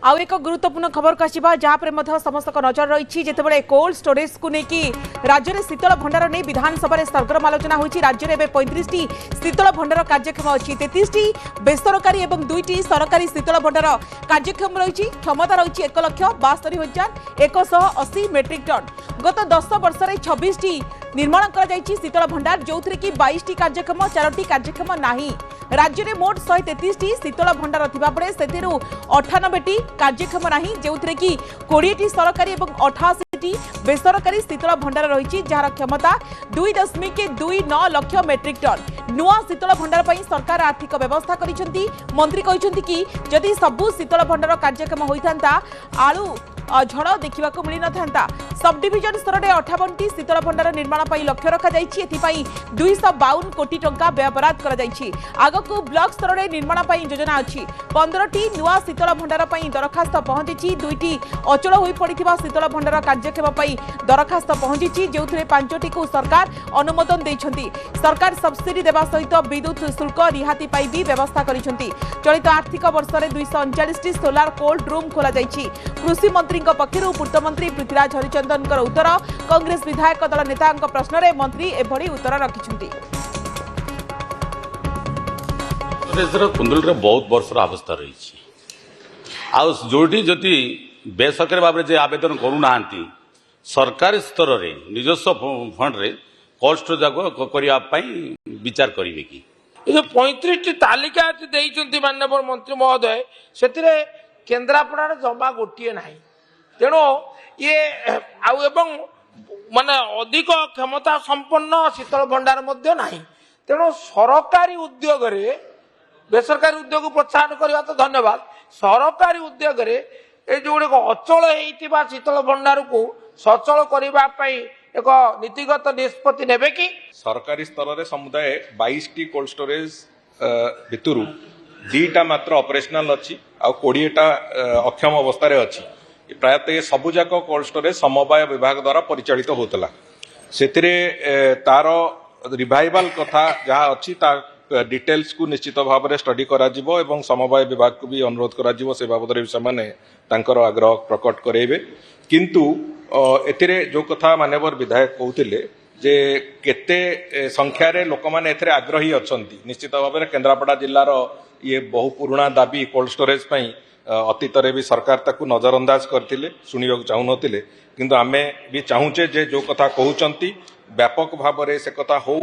आउ एक गुरुत्वपूर्ण खबर को आसवा जहाँ समस्त नजर रही जितेबाला कोल्ड स्टोरेज को लेकिन राज्य में शीतल भंडार नहीं विधानसभा सरगरम आलोचना होती। राज्य में 35 शीतल भंडार कार्यक्षम अच्छी 33 बेसरकारी और 2 सरकारी शीतल भंडार कार्यक्षम रही। क्षमता रही 1,72,180 मेट्रिक टन। गत 10 वर्ष में 26 निर्माण कर शीतल भंडार जो कि 22 कार्यक्षम 4 कार्यक्षम नहीं। राज्य में मोट 133 शीतल भंडार थिबा बेले सेतिरु 98 कार्यक्षम नहीं जो कि 20 सरकारी और 88 बेसरकारी शीतल भंडार रही जार क्षमता 2.29 लाख मेट्रिक टन। नुआ शीतल भंडार पर सरकार आर्थिक व्यवस्था करिसेंती। मंत्री कहते कि जदि सबु शीतल भंडार कार्यक्षम होता आलू झड़ देखा मिल ना। सब डिविजन स्तर में 58 शीतल भंडार निर्माण पर लक्ष्य रखा 252 कोटी टंका व्यय बराद कर आगक ब्लॉक स्तर में निर्माण पर योजना अच्छी। 15 नुआ शीतल भंडार पर दरखास्त पहुंची। 2 अचल हो पड़ा शीतल भंडार कार्यक्षम दरखास्त पहुंची जो 5टी को सरकार अनुमोदन देइछंती। सरकार सब्सिडी देवा सहित विद्युत शुल्क रिहाती पाई भी व्यवस्था करिसेंती। चलित आर्थिक वर्ष में 239 सोलार कोल्ड रूम खोला जाइछि। कृषि मंत्री पक्षर पूर्त मंत्री पृथ्वीराज हरिचंदन उत्तर कांग्रेस विधायक दल नेता प्रश्न में मंत्री एभली उत्तर रखिछंती। कुंदल बहुत वर्षर अवस्था रही जोटी जदि बेसरकारी भाव में आवेदन करूना सरकारी स्तर में निजस्व फंड रे कष्ट जाक करने विचार करेंगे कि जो 35 तालिका देइछंती माननीय मंत्री महोदय से केन्द्रापड़ा जमा गोटे ना तेणु ये माने अधिक क्षमता संपन्न शीतल भंडार ना तेणु सरकारी उद्योग बेसरकारी उद्योग प्रोत्साहन करने तो धन्यवाद। सरकारी उद्योग जो अचल होता शीतल भंडार को सचल करने एक नीतिगत निष्पत्ति नेबे कि सरकारी स्तर में समुदाय 22 कोल्ड स्टोरेज भितर 2टा मात्र ऑपरेशनल अच्छी आ 20टा अक्षम अवस्था रे अच्छी। प्रायतः ये सबुजाक कोल्ड स्टोरेज समवाय विभाग द्वारा परिचालित होतला से तार रिवाइवल कथा जहाँ अच्छी डिटेल्स को निश्चित भाव में स्टडी करा जिवो एवं समवाय विभाग को भी अनुरोध करा जिवो से बाबद से माने तांकर आग्रह प्रकट करेबे। किंतु एथिरे जो कथा माननीय विधायक कहते जे केते संख्या रे लोक माने एथिरे आग्रही अछंती निश्चित भाव में केन्द्रापड़ा जिल्लार ये बहु पुराना दाबी कोल्ड स्टोरेज पई अतीत भी सरकार ताकू नजरअंदाज करथिले सुनियो चाहू नथिले किंतु आमे भी चाहूचे जे जो कथा कहउचंती व्यापक भाव में से कथा हो।